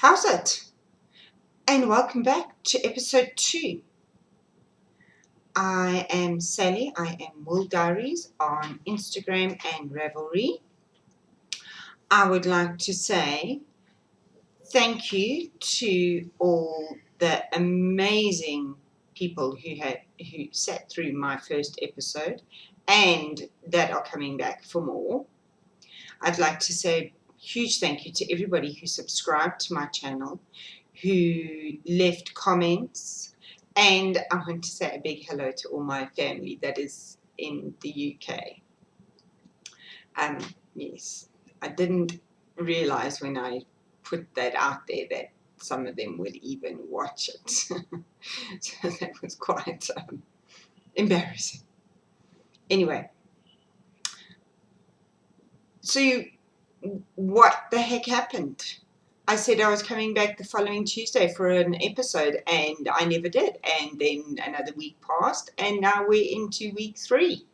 How's it? And welcome back to episode 2. I am Sally. I am Wool Diaries on Instagram and Ravelry. I would like to say thank you to all the amazing people who sat through my first episode and that are coming back for more. I'd like to say a huge thank you to everybody who subscribed to my channel, who left comments, and I want to say a big hello to all my family that is in the UK. Yes, I didn't realize when I put that out there that some of them would even watch it. So that was quite embarrassing. Anyway, so what the heck happened? I said I was coming back the following Tuesday for an episode, and I never did. And then another week passed, and now we're into week 3.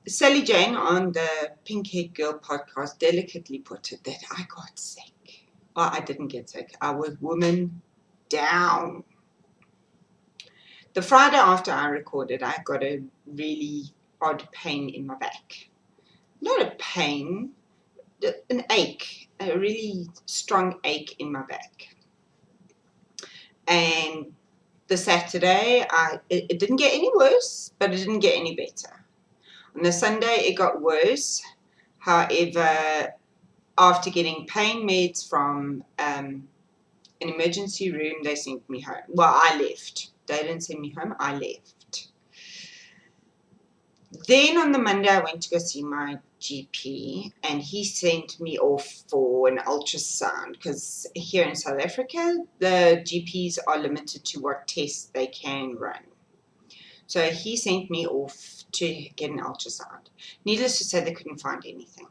Sally Jane on the Pink Haired Girl podcast delicately put it that I got sick. Well, I didn't get sick. I was woman down. The Friday after I recorded, I got a really odd pain in my back. Not a pain, an ache, a really strong ache in my back. And the Saturday, it didn't get any worse, but it didn't get any better. On the Sunday, it got worse. However, after getting pain meds from an emergency room, they sent me home. Well, I left. They didn't send me home, I left. Then on the Monday, I went to go see my GP, and he sent me off for an ultrasound because here in South Africa, the GPs are limited to what tests they can run. So he sent me off to get an ultrasound. Needless to say, they couldn't find anything.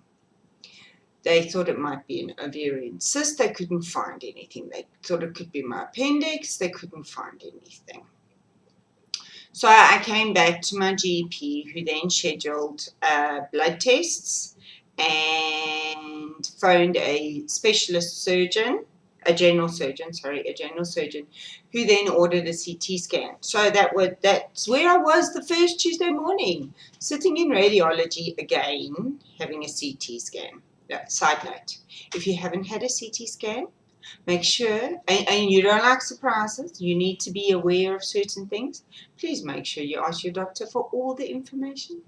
They thought it might be an ovarian cyst. They couldn't find anything. They thought it could be my appendix. They couldn't find anything. So I came back to my GP, who then scheduled blood tests and phoned a specialist surgeon, a general surgeon, who then ordered a CT scan. So that's where I was the first Tuesday morning, sitting in radiology again, having a CT scan. Side note, if you haven't had a CT scan, make sure, and you don't like surprises, you need to be aware of certain things, please make sure you ask your doctor for all the information.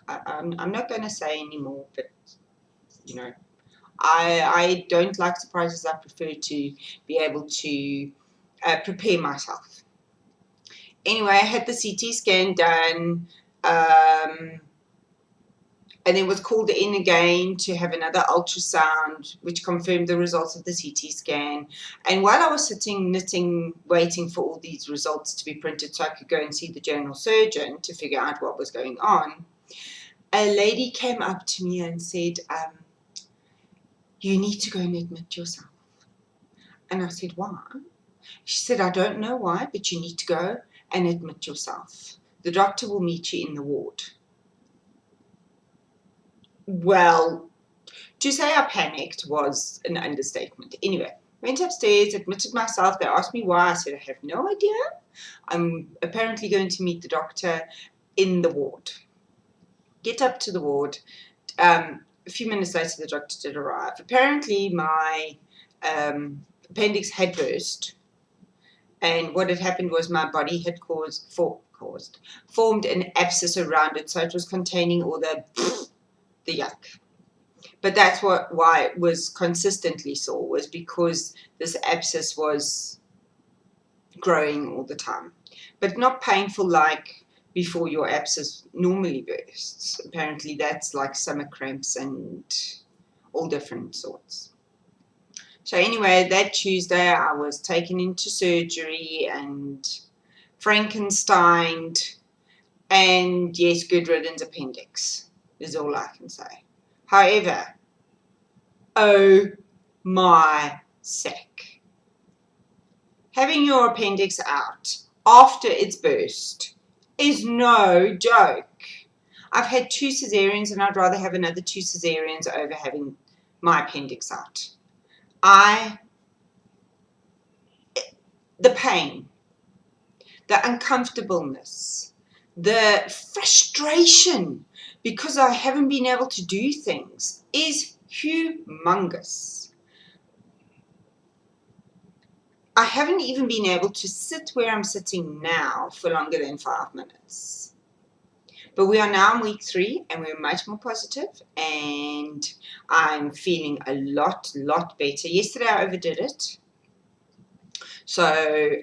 I'm not going to say anymore, but you know, I don't like surprises. I prefer to be able to prepare myself. Anyway, I had the CT scan done, and then was called in again to have another ultrasound, which confirmed the results of the CT scan. And while I was sitting, knitting, waiting for all these results to be printed so I could go and see the general surgeon to figure out what was going on, a lady came up to me and said, you need to go and admit yourself. And I said, why? She said, I don't know why, but you need to go and admit yourself. The doctor will meet you in the ward. Well, to say I panicked was an understatement. Anyway, went upstairs, admitted myself. They asked me why. I said, I have no idea. I'm apparently going to meet the doctor in the ward. Get up to the ward. A few minutes later, the doctor did arrive. Apparently, my appendix had burst. And what had happened was my body had formed an abscess around it. So it was containing all the yuck. But that's why it was consistently sore, was because this abscess was growing all the time. But not painful like before your abscess normally bursts. Apparently that's like stomach cramps and all different sorts. So anyway, that Tuesday I was taken into surgery and Frankensteined, and yes, good riddance appendix is all I can say. However, oh my sake, having your appendix out after it's burst is no joke. I've had 2 cesareans and I'd rather have another 2 cesareans over having my appendix out. The pain, the uncomfortableness, the frustration because I haven't been able to do things is humongous. I haven't even been able to sit where I'm sitting now for longer than 5 minutes. But we are now in week 3 and we're much more positive and I'm feeling a lot better. Yesterday I overdid it. So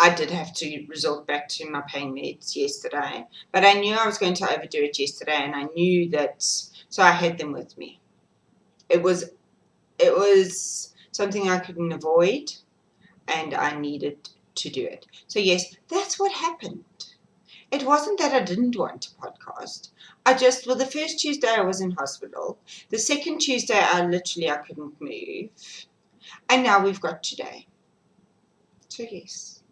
I did have to resort back to my pain meds yesterday. But I knew I was going to overdo it yesterday and I knew that, so I had them with me. It was something I couldn't avoid and I needed to do it. So yes, that's what happened. It wasn't that I didn't want to podcast. The first Tuesday I was in hospital. The second Tuesday I couldn't move. And now we've got today. So yes.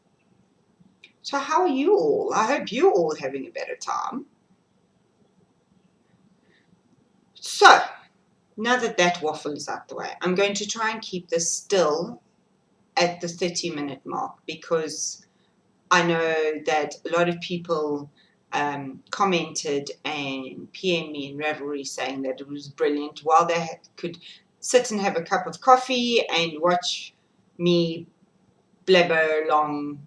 So how are you all? I hope you're all having a better time. So, now that waffle is out the way, I'm going to try and keep this still at the 30-minute mark because I know that a lot of people commented and PM me in Ravelry saying that it was brilliant while they could sit and have a cup of coffee and watch me blabber along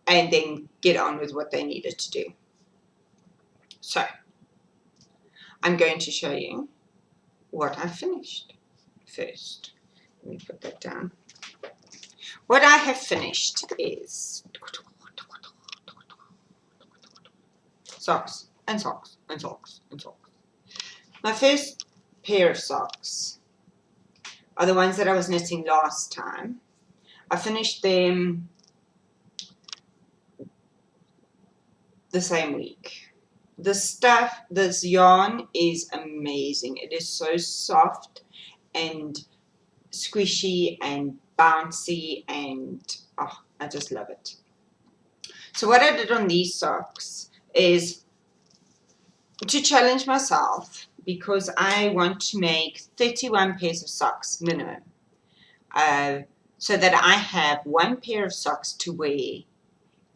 and then get on with what they needed to do. So, I'm going to show you what I finished first. Let me put that down. What I have finished is socks and socks and socks and socks. My first pair of socks are the ones that I was knitting last time. I finished them the same week. This yarn is amazing. It is so soft and squishy and bouncy and I just love it. So what I did on these socks is to challenge myself because I want to make 31 pairs of socks minimum so that I have one pair of socks to wear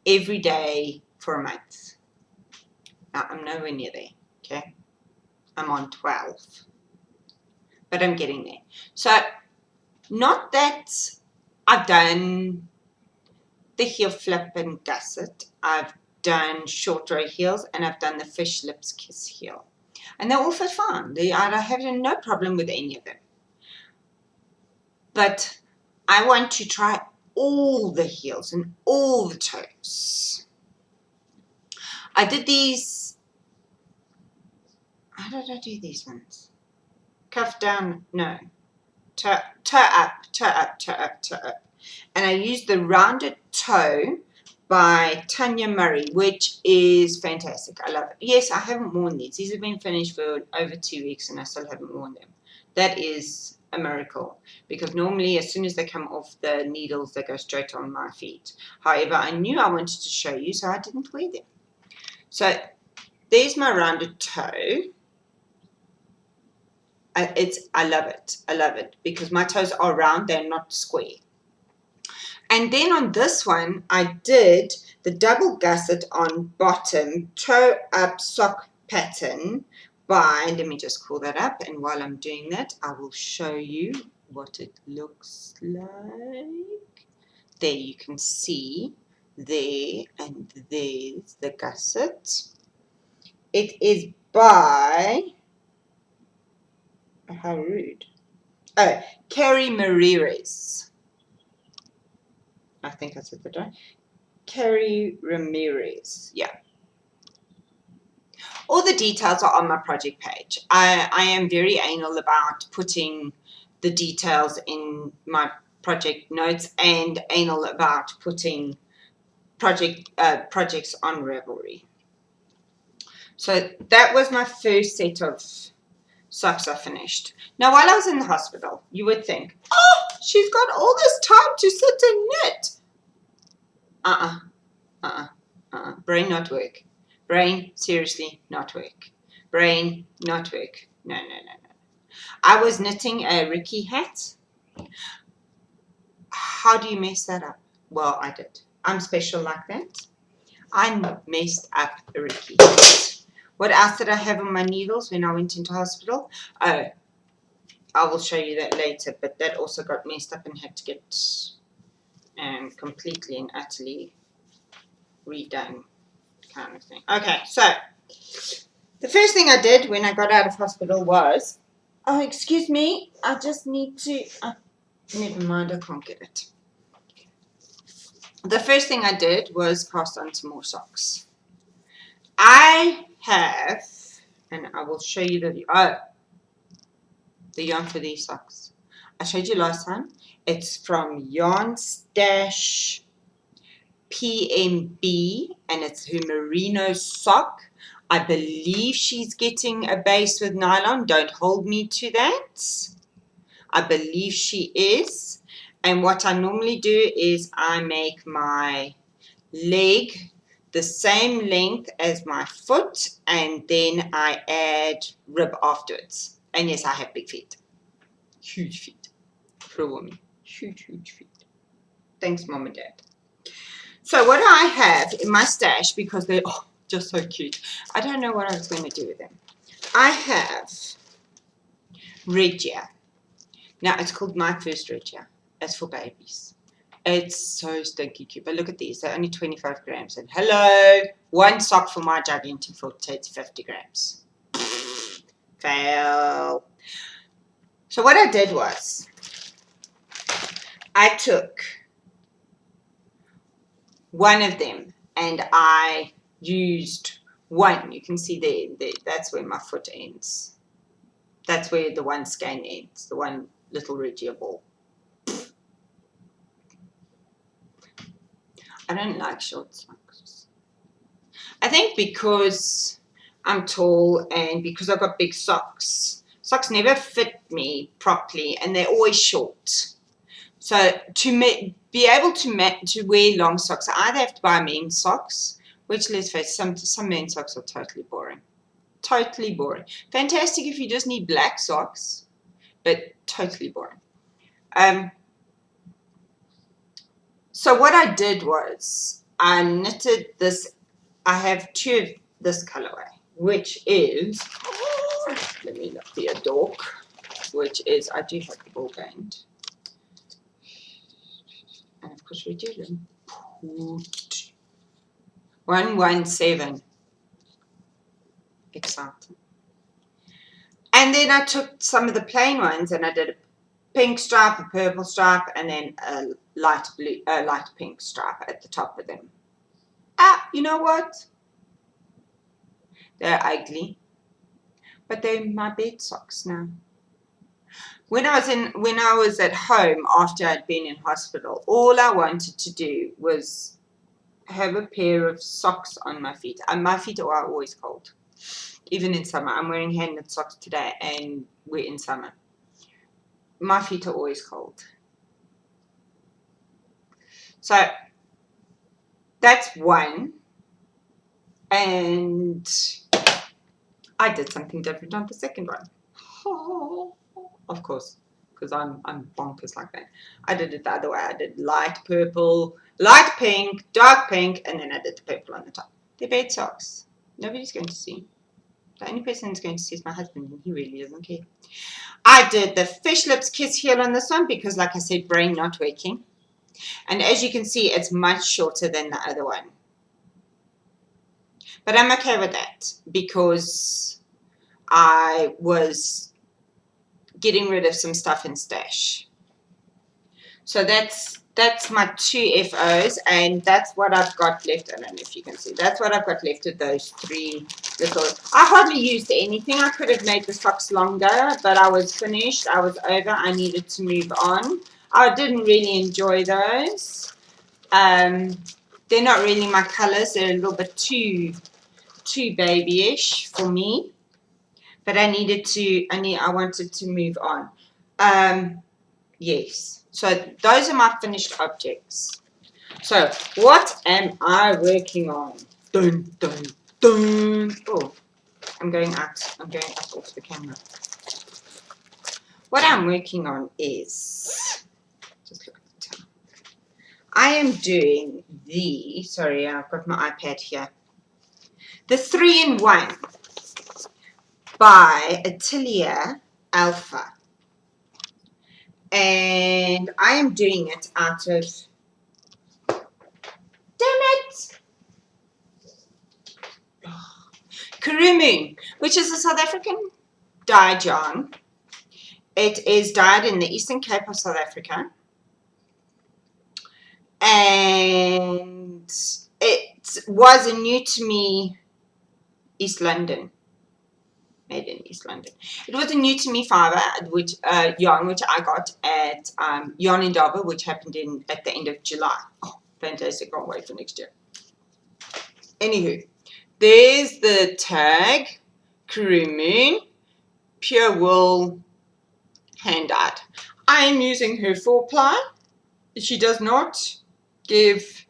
every day for a month. Now, I'm nowhere near there, okay? I'm on 12, but I'm getting there. So, not that I've done the heel flip and gusset. I've done short row heels and I've done the fish lips kiss heel. And they're all fit fine. I have no problem with any of them. But I want to try all the heels and all the toes. I did these. How did I do these ones? Cuff down, no. Toe up, toe up, toe up, toe up. And I used the rounded toe by Tanya Murray, which is fantastic. I love it. Yes, I haven't worn these. These have been finished for over 2 weeks and I still haven't worn them. That is a miracle because normally as soon as they come off the needles, they go straight on my feet. However, I knew I wanted to show you, so I didn't wear them. So there's my rounded toe. I love it. I love it because my toes are round, they're not square. And then on this one, I did the double gusset on bottom, toe up sock pattern by, let me just call that up. And while I'm doing that, I will show you what it looks like. There you can see there, and there's the gusset. It is by, how rude. Oh, Carrie Ramirez. I think I said that right. Carrie Ramirez. Yeah. All the details are on my project page. I am very anal about putting the details in my project notes and anal about putting projects on Ravelry. So that was my first set of socks I finished. Now, while I was in the hospital, you would think, oh, she's got all this time to sit and knit. Brain not work. Brain, seriously, not work. Brain, not work. No. I was knitting a Ricky hat. How do you mess that up? Well, I did. I'm special like that. I messed up a Ricky hat. What else did I have on my needles when I went into hospital? Oh, I will show you that later, but that also got messed up and had to get completely and utterly redone, kind of thing. Okay, so the first thing I did when I got out of hospital was, oh, excuse me, I just need to, never mind, I can't get it. The first thing I did was cast on some more socks. I have, and I will show you the yarn for these socks. I showed you last time. It's from Yarn Stash PMB, and it's her merino sock. I believe she's getting a base with nylon. Don't hold me to that. I believe she is. And what I normally do is I make my leg the same length as my foot, and then I add rib afterwards. And yes, I have big feet. Huge feet for a woman. Huge, huge feet. Thanks, Mom and Dad. So what I have in my stash, because they're just so cute, I don't know what I was going to do with them. I have Regia. Now, it's called My First Regia. It's for babies. It's so stinky cute. But look at these. They're only 25 grams. And hello, one sock for my gigantic foot takes 50 grams. Fail. So what I did was, I took one of them and I used one. You can see there, that's where my foot ends. That's where the one skein ends, the one little Regia ball. I don't like short socks. I think because I'm tall and because I've got big socks, socks never fit me properly and they're always short. So to be able to wear long socks, I either have to buy men's socks, which, let's face it, some men's socks are totally boring. Totally boring. Fantastic if you just need black socks, but totally boring. So what I did was I knitted this. I have two of this colorway, which is, let me not be a dork, which is, I do have the ball band. And of course we do them. 117. Exciting. And then I took some of the plain ones and I did a pink stripe, a purple stripe, and then a light blue, light pink stripe at the top of them. You know what? They're ugly, but they're my bed socks now. When I was at home after I'd been in hospital, all I wanted to do was have a pair of socks on my feet. And my feet are always cold, even in summer. I'm wearing hand knit socks today, and we're in summer. My feet are always cold. So that's one. And I did something different on the second one. Of course, because I'm bonkers like that. I did it the other way. I did light purple, light pink, dark pink, and then I did the purple on the top. They're bed socks. Nobody's going to see. The only person who's going to see is my husband, and he really doesn't care. I did the Fish Lips Kiss Heel on this one because, like I said, brain not working. And as you can see, it's much shorter than the other one. But I'm okay with that because I was getting rid of some stuff in stash. So that's my two FOs, and that's what I've got left. I don't know if you can see. That's what I've got left of those three little. I hardly used anything. I could have made the socks longer, but I was finished. I was over. I needed to move on. I didn't really enjoy those. They're not really my colors. They're a little bit too babyish for me. But I wanted to move on. Yes. So those are my finished objects. So what am I working on? Dun, dun, dun. Oh, I'm going out. I'm going up off the camera. what I'm working on is, just look at the time. I am doing the, sorry, I've got my iPad here. The 3-in-1 by Atelier Alpha. And I am doing it out of, damn it, Kurumu, which is a South African dye yarn. It is dyed in the Eastern Cape of South Africa. And it was a new to me East London. Made in East London. It was a new to me fibre, which yarn which I got at Yarn Indaba, which happened at the end of July. Oh, fantastic! Can't wait for next year. Anywho, there's the tag, Kurumu, pure wool, hand dyed. I am using her 4-ply. She does not give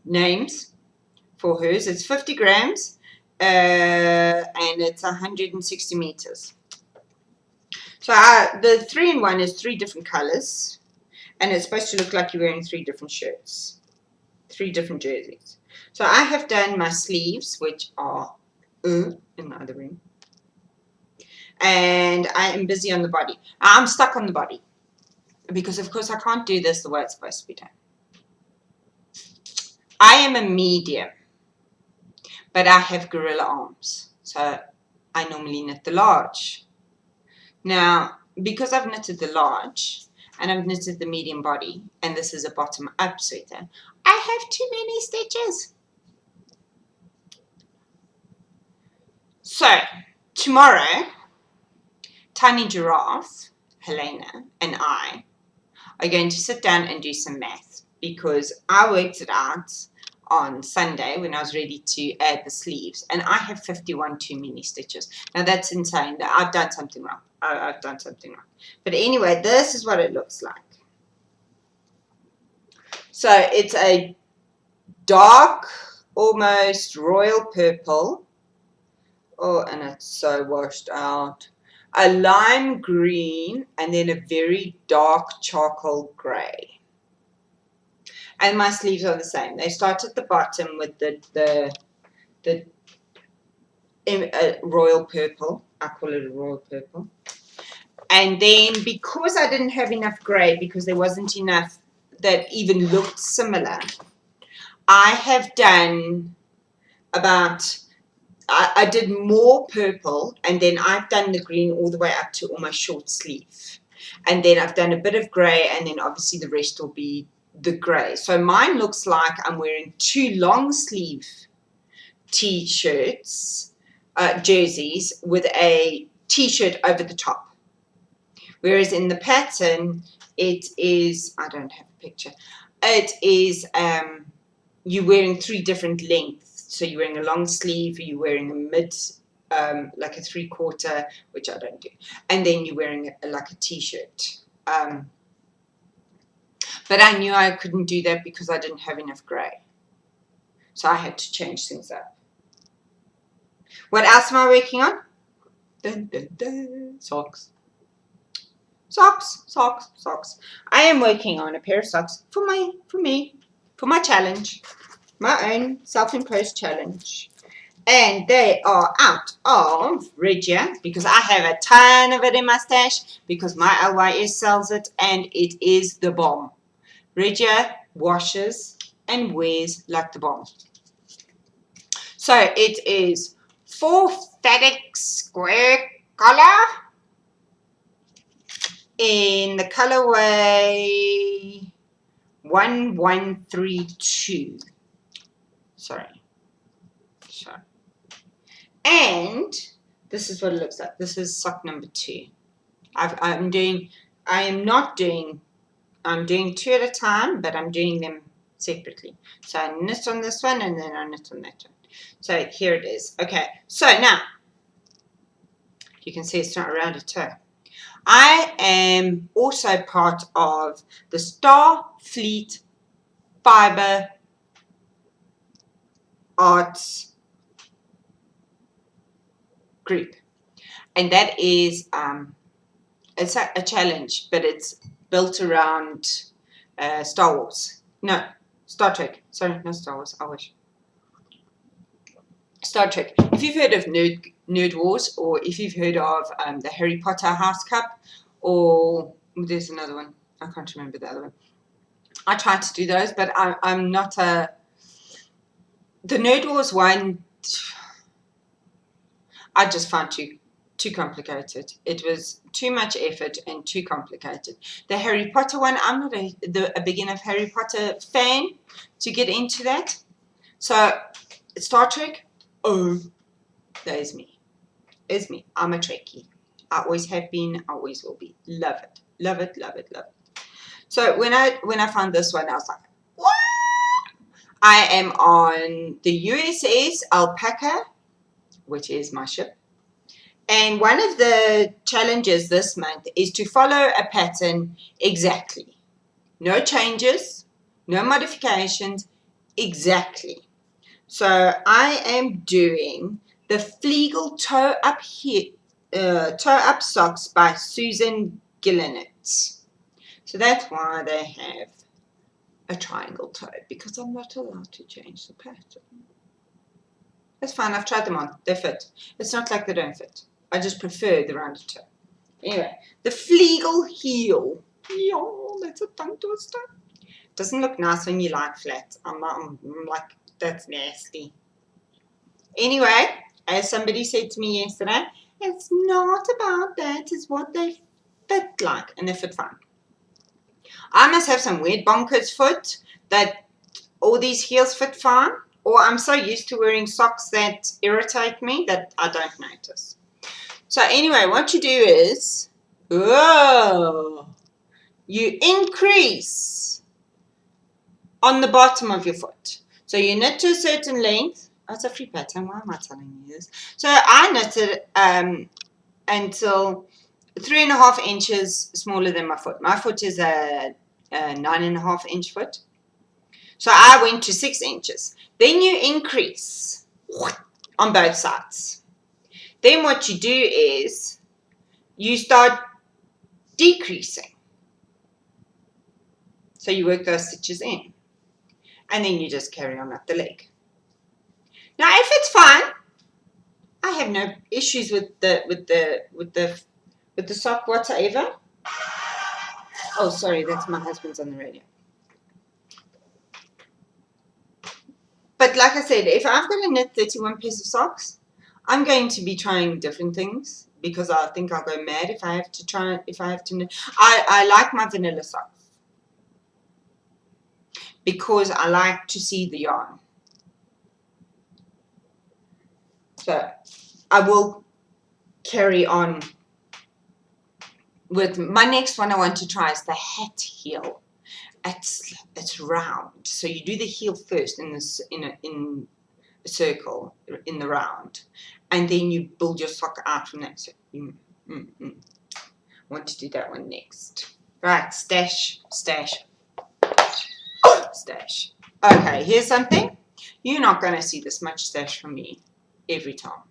names for hers. It's 50 grams and it's 160 meters. So the 3-in-1 is 3 different colors, and it's supposed to look like you're wearing 3 different shirts, 3 different jerseys. So I have done my sleeves, which are in the other room, and I am busy on the body. I'm stuck on the body because of course I can't do this the way it's supposed to be done. I am a medium, but I have gorilla arms, so I normally knit the large. Now, because I've knitted the large and I've knitted the medium body, and this is a bottom up sweater, I have too many stitches. So, tomorrow, Tiny Giraffe, Helena, and I are going to sit down and do some math, because I worked it out on Sunday when I was ready to add the sleeves, and I have 51 too many stitches. Now that's insane. I've done something wrong. I've done something wrong. But anyway, this is what it looks like. So it's a dark, almost royal purple. Oh, and it's so washed out. A lime green, and then a very dark charcoal grey. And my sleeves are the same. They start at the bottom with the royal purple. I call it a royal purple. And then because I didn't have enough grey, because there wasn't enough that even looked similar, I have done about, I did more purple, and then I've done the green all the way up to almost short sleeve. And then I've done a bit of grey, and then obviously the rest will be the grey. So mine looks like I'm wearing 2 long sleeve t-shirts, jerseys, with a t-shirt over the top. Whereas in the pattern, it is, I don't have a picture, it is, you're wearing 3 different lengths. So you're wearing a long sleeve, you're wearing a mid, like a 3/4, which I don't do. And then you're wearing like a t-shirt. But I knew I couldn't do that because I didn't have enough grey. So I had to change things up. What else am I working on? Dun, dun, dun. Socks. Socks, socks, socks. I am working on a pair of socks for my challenge. My own self-imposed challenge. And they are out of Regia, because I have a ton of it in my stash, because my LYS sells it, and it is the bomb. Regia washes and wears like the bomb. So it is 4 FedEx square collar in the colorway 1132. Sorry. And this is what it looks like. This is sock number 2. I'm doing 2 at a time, but I'm doing them separately. So I knit on this one, and then I knit on that one. So here it is. Okay, so now you can see it's not around a toe. I am also part of the Starfleet Fiber Arts group. and that is it's a challenge, but it's built around Star Wars. No, Star Trek. Sorry, not Star Wars. I wish. Star Trek. If you've heard of Nerd Wars, or if you've heard of the Harry Potter House Cup, or there's another one. I can't remember the other one. I try to do those, but I'm not a. The Nerd Wars one, I just found too complicated. It was too much effort and too complicated. The Harry Potter one, I'm not a big enough Harry Potter fan to get into that. So Star Trek, oh, that is me. It's me. I'm a Trekkie. I always have been, I always will be. Love it. Love it, love it, love it. So when I found this one, I was like, what? I am on the USS Alpaca, which is my ship. And one of the challenges this month is to follow a pattern exactly. No changes, no modifications, exactly. So I am doing the Flegel Toe Up Socks by Susan Gillinett. So that's why they have a triangle toe, because I'm not allowed to change the pattern. That's fine, I've tried them on. They fit. It's not like they don't fit. I just prefer the rounded toe. Anyway, the Flegel heel. Yo, that's a tongue twister. Doesn't look nice when you lie flat. I'm like, that's nasty. Anyway, as somebody said to me yesterday, it's not about that, it's what they fit like, and they fit fine. I must have some weird bonkers foot that all these heels fit fine, or I'm so used to wearing socks that irritate me that I don't notice. So anyway, what you do is, you increase on the bottom of your foot. So you knit to a certain length. Oh, it's a free pattern. Why am I telling you this? So I knitted until 3.5 inches smaller than my foot. My foot is a 9.5 inch foot. So I went to 6 inches. Then you increase on both sides. Then what you do is you start decreasing. So you work those stitches in. And then you just carry on up the leg. Now if it's fine, I have no issues with the sock whatsoever. Oh, sorry, that's my husband's on the radio. But like I said, if I've got to knit 31 pairs of socks, I'm going to be trying different things because I think I'll go mad if I have to knit. I like my vanilla socks because I like to see the yarn. So I will carry on with my next one. I want to try is the hat heel. It's round, so you do the heel first in a circle in the round, and then you build your sock out from that. So want to do that one next. Right, stash. Okay, here's something. You're not going to see this much stash from me every time.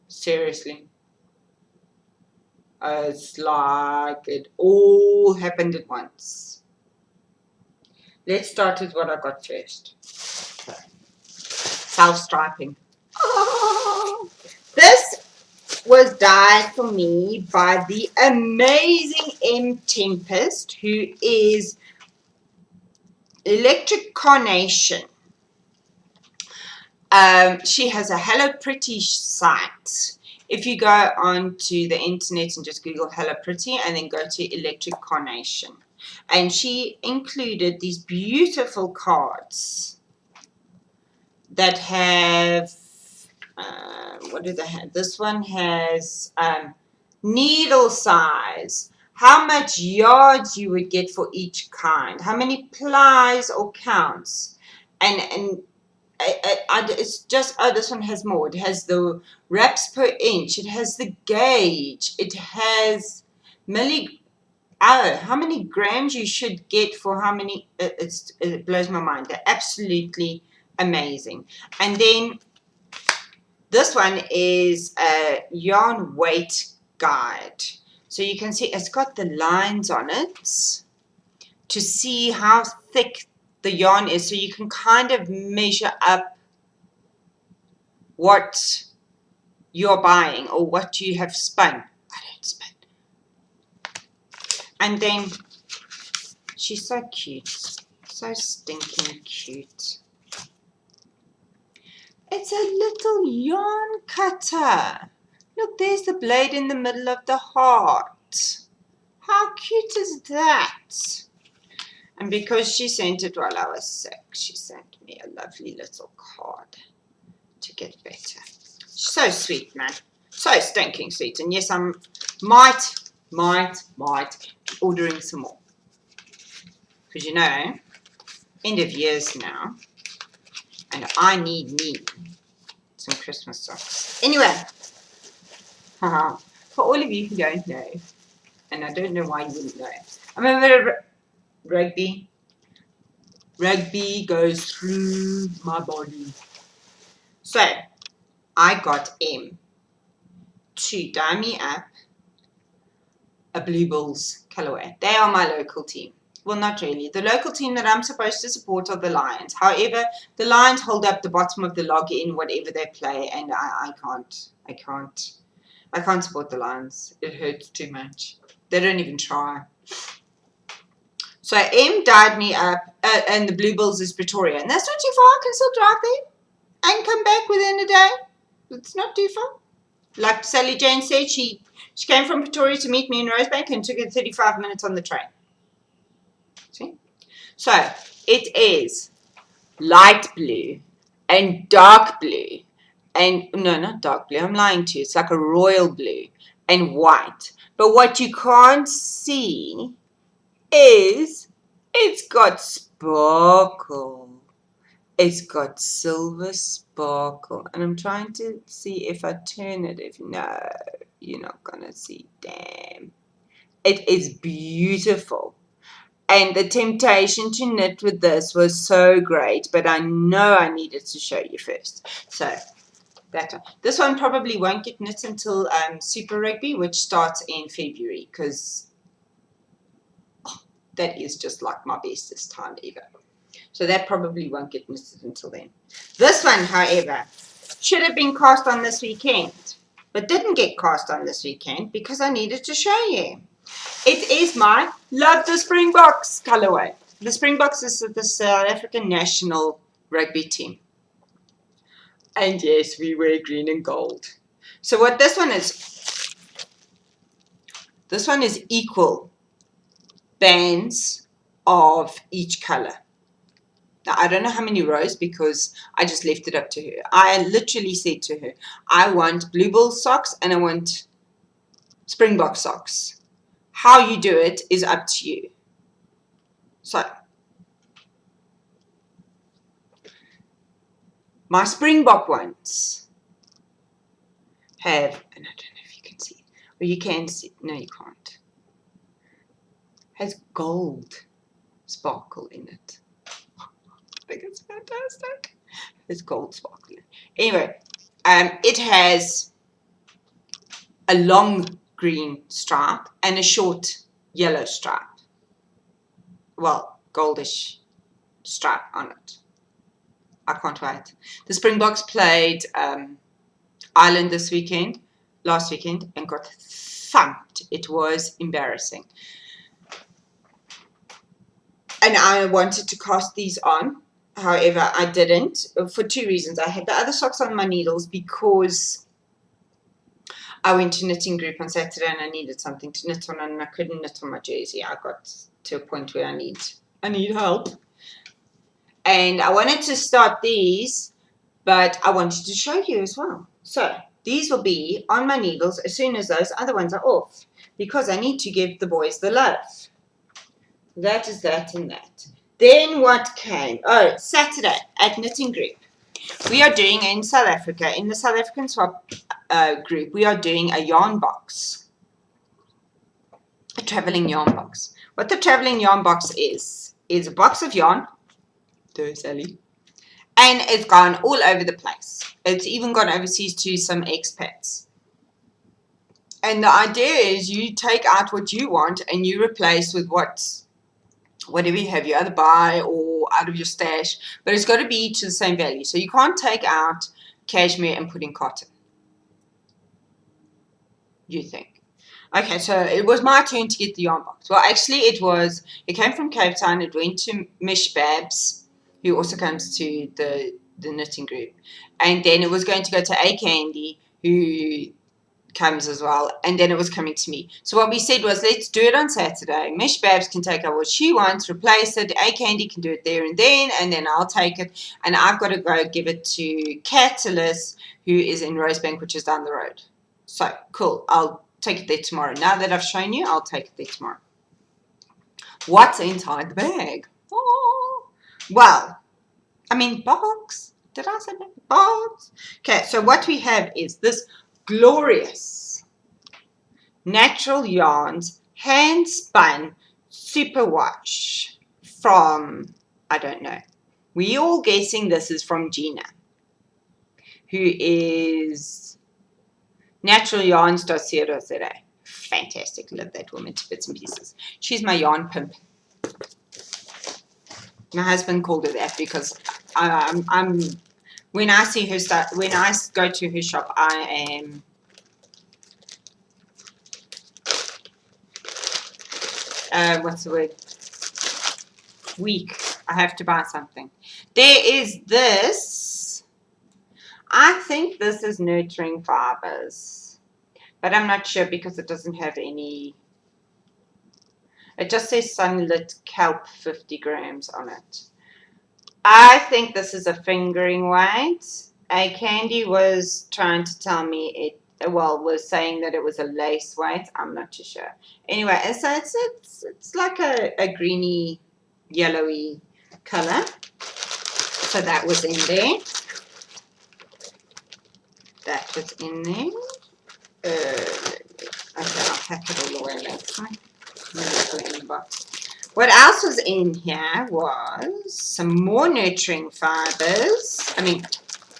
Seriously. It's like it all happened at once. Let's start with what I got first. Self-striping. Oh, this was dyed for me by the amazing M. Tempest, who is Electric Carnation. She has a Hello Pretty site. If you go onto the internet and just Google Hello Pretty and then go to Electric Carnation. And she included these beautiful cards that have, what do they have? This one has needle size, how much yards you would get for each kind, how many plies or counts, and it's just, oh, this one has more. It has the wraps per inch, it has the gauge, it has how many grams you should get for how many. It blows my mind. They're absolutely amazing. And then This one is a yarn weight guide. So you can see it's got the lines on it to see how thick the yarn is. So you can kind of measure up what you're buying or what you have spun. I don't spin. And then she's so cute. So stinking cute. It's a little yarn cutter. Look, there's the blade in the middle of the heart. How cute is that? And because she sent it while I was sick, she sent me a lovely little card to get better. So sweet, man. So stinking sweet. And yes, I might be ordering some more. Because you know, end of years now. And I need me some Christmas socks. Anyway, for all of you who don't know, and I don't know why you wouldn't know, I remember rugby. Rugby goes through my body. So, I got M to dye me up a Blue Bulls colorway. They are my local team. Well, not really. The local team that I'm supposed to support are the Lions. However, the Lions hold up the bottom of the log in whatever they play, and I can't support the Lions. It hurts too much. They don't even try. So M dyed me up, and the Blue Bulls is Pretoria, and that's not too far. I can still drive there and come back within a day. It's not too far. Like Sally Jane said, she came from Pretoria to meet me in Rosebank and took it 35 minutes on the train. See? So it is light blue and dark blue and no, not dark blue, I'm lying to you. It's like a royal blue and white. But what you can't see is it's got sparkle. It's got silver sparkle. And I'm trying to see if I turn it. If no, you're not gonna see. Damn. It is beautiful. And the temptation to knit with this was so great, but I know I needed to show you first. So that one. This one probably won't get knit until Super Rugby, which starts in February, because that is just like my bestest time ever. So that probably won't get knitted until then. This one, however, should have been cast on this weekend, but didn't get cast on this weekend because I needed to show you. It is my Love the Springboks colorway. The Springboks is the South African national rugby team. And yes, we wear green and gold. So what this one is equal bands of each color. Now, I don't know how many rows because I just left it up to her. I literally said to her, I want Blue Bull socks and I want Springbok socks. How you do it is up to you. So, my Springbok ones have, and I don't know if you can see, or you can see, no you can't, has gold sparkle in it. I think it's fantastic. It's gold sparkle. Anyway, it has a long green stripe and a short yellow stripe. Well, goldish stripe on it. I can't wait. The Springboks played Ireland last weekend, and got thumped. It was embarrassing. And I wanted to cast these on. However, I didn't for two reasons. I had the other socks on my needles because I went to knitting group on Saturday and I needed something to knit on, and I couldn't knit on my jersey. I got to a point where I need help. And I wanted to start these, but I wanted to show you as well. So these will be on my needles as soon as those other ones are off, because I need to give the boys the love. That is that and that. Then what came? Oh, Saturday at knitting group. We are doing in South Africa, in the South African Swap group, we are doing a yarn box. A traveling yarn box. What the traveling yarn box is a box of yarn, Sally, And it's gone all over the place. It's even gone overseas to some expats. And the idea is you take out what you want and you replace with whatever you have, you either buy or out of your stash, but it's got to be to the same value. So you can't take out cashmere and put in cotton, you think. Okay, so it was my turn to get the yarn box. Well, actually, it came from Cape Town. It went to Mish Babs, who also comes to the knitting group. And then it was going to go to A Candy, who comes as well, and then it was coming to me. So what we said was, let's do it on Saturday. Mish Babs can take out what she wants, replace it. A Candy can do it there and then I'll take it, and I've got to go give it to Catalyst, who is in Rosebank, which is down the road. So cool, I'll take it there tomorrow. Now that I've shown you, I'll take it there tomorrow. What's inside the bag? Oh, well, I mean, box. Did I say box? Okay, so what we have is this glorious Natural Yarns hand spun superwash from, I don't know, we all guessing this is from Gina, who is naturalyarns.co.za. Fantastic, love that woman to bits and pieces. She's my yarn pimp. My husband called her that because I'm when I see her stuff, when I go to her shop, I am what's the word? Weak. I have to buy something. There is this. I think this is Nurturing Fibers, but I'm not sure because it doesn't have any. It just says Sunlit Kelp 50 grams on it. I think this is a fingering weight. A Candy was trying to tell me was saying that it was a lace weight. I'm not too sure. Anyway, so it's like a greeny, yellowy color. So that was in there. That was in there. Okay, I'll pack it all the way. That's fine. In the box. What else was in here was some more Nurturing Fibers.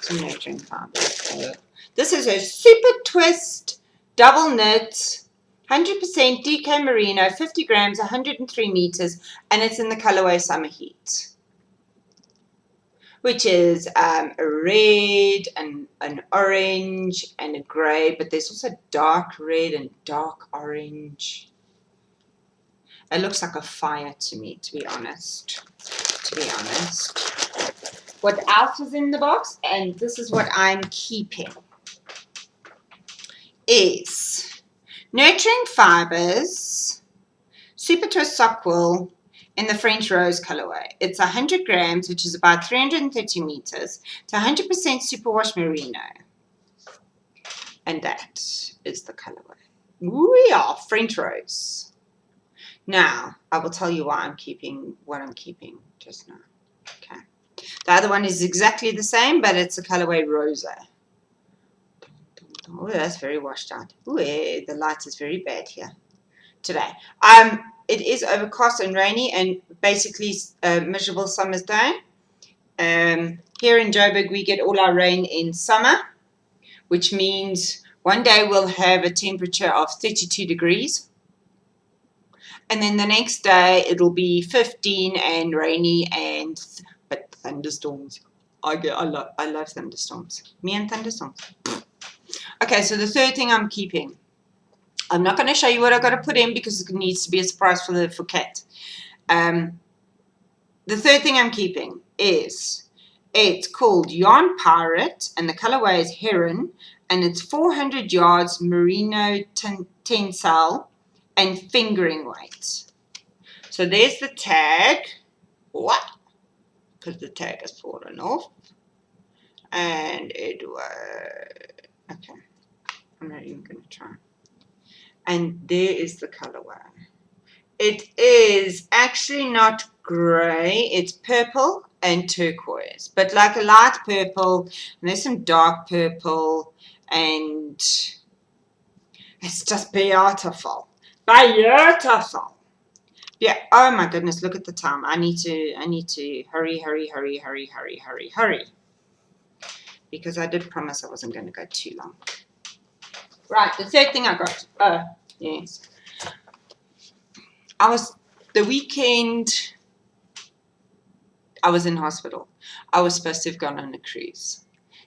Some Nurturing Fibers. This is a Super Twist double knit, 100% DK Merino, 50 grams, 103 meters, and it's in the colorway Summer Heat, which is a red and an orange and a gray, but there's also dark red and dark orange. It looks like a fire to me, to be honest. What else is in the box, and this is what I'm keeping, is Nurturing Fibers Super Twist Sock Wool in the French Rose colorway. It's 100 grams, which is about 330 meters. It's 100% superwash merino. And that is the colorway. We are French Rose. Now, I will tell you why I'm keeping what I'm keeping just now. Okay. The other one is exactly the same, but it's the colorway Rosa. Oh, that's very washed out. Ooh, the light is very bad here today. It is overcast and rainy and basically a miserable summer's day. Here in Joburg, we get all our rain in summer, which means one day we'll have a temperature of 32 degrees. And then the next day it'll be 15 and rainy but thunderstorms. I love thunderstorms. Me and thunderstorms. Okay, so the third thing I'm keeping. I'm not going to show you what I've got to put in because it needs to be a surprise for Kat. The third thing I'm keeping is, it's called Yarn Pirate and the colorway is Heron and it's 400 yards merino tensile and fingering weight. So there's the tag. What? Because the tag has fallen off. And it was... Okay. I'm not even going to try. And there is the colorway. It is actually not grey. It's purple and turquoise. But like a light purple. And there's some dark purple. And it's just beautiful. Beautiful. Yeah. Oh my goodness, look at the time. I need to hurry. Because I did promise I wasn't going to go too long. Right, the third thing I got. Oh, yes. The weekend, I was in hospital. I was supposed to have gone on a cruise.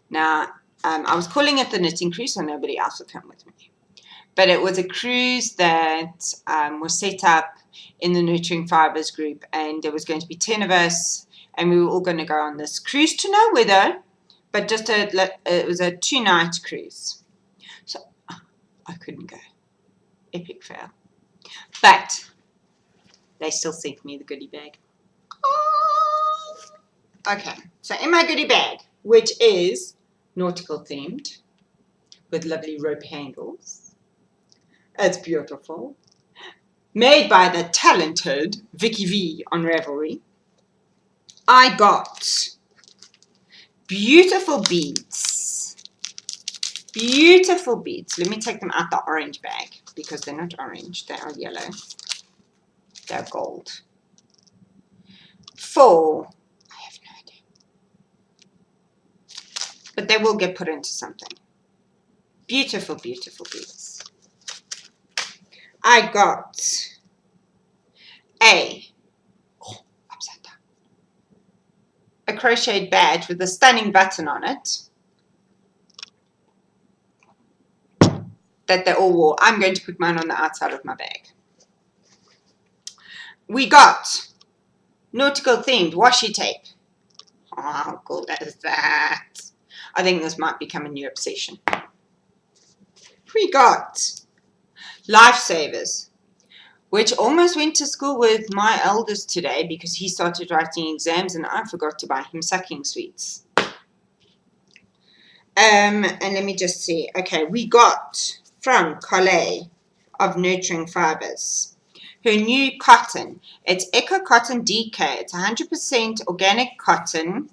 Now, I was calling it the knitting cruise, so nobody else would come with me. But it was a cruise that was set up in the Nurturing Fibers group, and there was going to be 10 of us, and we were all going to go on this cruise to no weather, but just it was a 2-night cruise. So I couldn't go. Epic fail. But they still sent me the goodie bag. Oh. Okay, so in my goodie bag, which is nautical themed with lovely rope handles. It's beautiful. Made by the talented Vicky V on Ravelry. I got beautiful beads. Beautiful beads. Let me take them out the orange bag because they're not orange, they are yellow. They're gold. For, I have no idea. But they will get put into something. Beautiful, beautiful beads. I got upside down, a crocheted badge with a stunning button on it that they all wore. I'm going to put mine on the outside of my bag. We got nautical themed washi tape. Oh, how cool is that? I think this might become a new obsession. We got Lifesavers, which almost went to school with my eldest today because he started writing exams and I forgot to buy him sucking sweets. And let me just see. Okay, we got from Colette of Nurturing Fibers her new cotton. It's Eco Cotton DK. It's 100% organic cotton.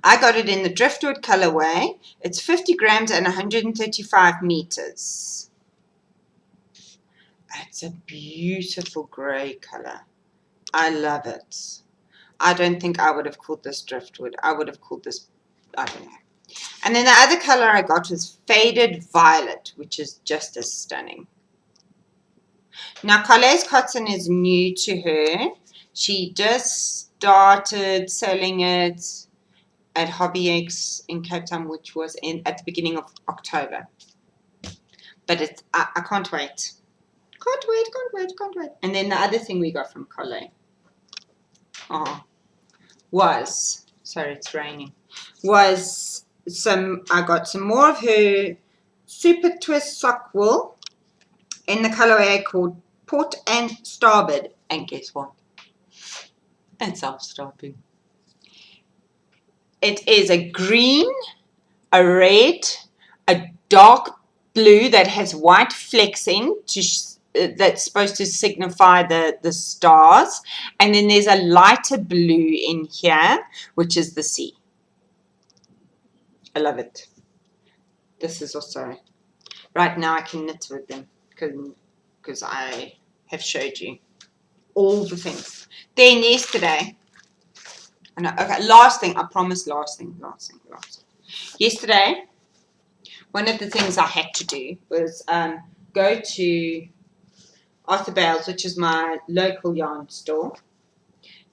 I got it in the driftwood colorway. It's 50 grams and 135 meters. It's a beautiful gray color. I love it. I don't think I would have called this driftwood. I would have called this, I don't know. And then the other color I got was Faded Violet, which is just as stunning. Now, Colette's cotton is new to her. She just started selling it at Hobby X in Cape Town, which was at the beginning of October. But I can't wait. Can't wait. And then the other thing we got from Colette was, sorry, it's raining, was I got some more of her Super Twist sock wool in the colorway called Port and Starboard. And guess what? It's self-stopping. It is a green, a red, a dark blue that has white flecks in that's supposed to signify the stars. And then there's a lighter blue in here, which is the sea. I love it. This is also, right now I can knit with them because I have showed you all the things. Then yesterday, okay, last thing, I promise, last thing. Yesterday, one of the things I had to do was go to Arthur Bales, which is my local yarn store,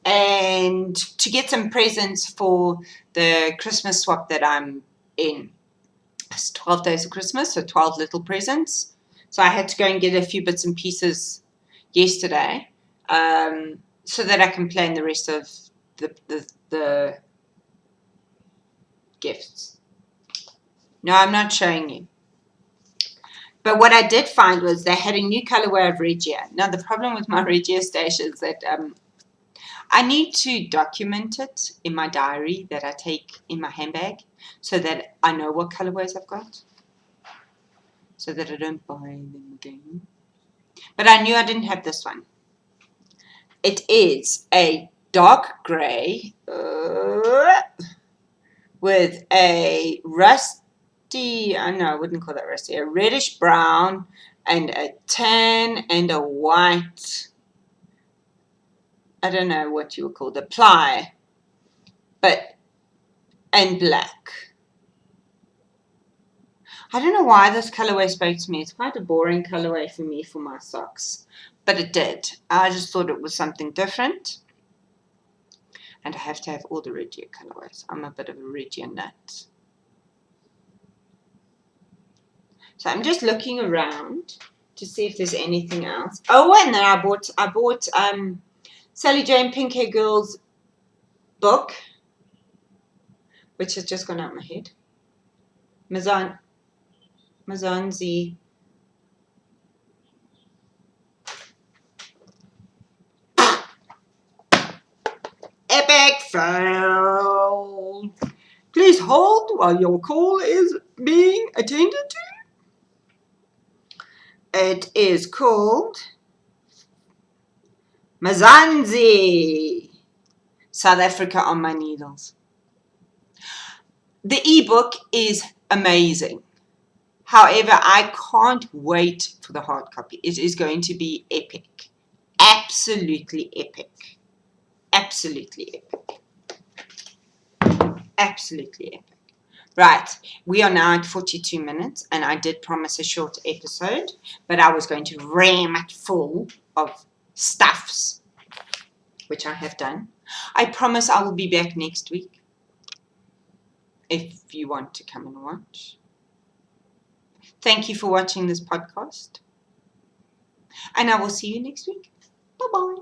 and to get some presents for the Christmas swap that I'm in. It's 12 days of Christmas, so 12 little presents. So I had to go and get a few bits and pieces yesterday so that I can plan the rest of the gifts. No, I'm not showing you. But what I did find was they had a new colorway of Regia. Now, the problem with my Regia stash is that I need to document it in my diary that I take in my handbag so that I know what colorways I've got, so that I don't buy them again. But I knew I didn't have this one. It is a dark gray with a rusty, I wouldn't call that rusty, a reddish brown and a tan and a white I don't know what you would call the ply, and black. I don't know why this colorway spoke to me. It's quite a boring colorway for me for my socks, but it did. I just thought it was something different, and I have to have all the Regia colorways. I'm a bit of a Regia nut. So I'm just looking around to see if there's anything else. Oh, and then I bought Sally Jane Pink Hair Girl's book, which has just gone out my head. Mzansi. Epic fail. Please hold while your call is being attended to. It is called Mzansi. South Africa on My Needles. The ebook is amazing. However, I can't wait for the hard copy. It is going to be epic. Absolutely epic. Absolutely epic. Absolutely epic. Right, we are now at 42 minutes, and I did promise a short episode, but I was going to ram it full of stuffs, which I have done. I promise I will be back next week, if you want to come and watch. Thank you for watching this podcast, and I will see you next week. Bye-bye.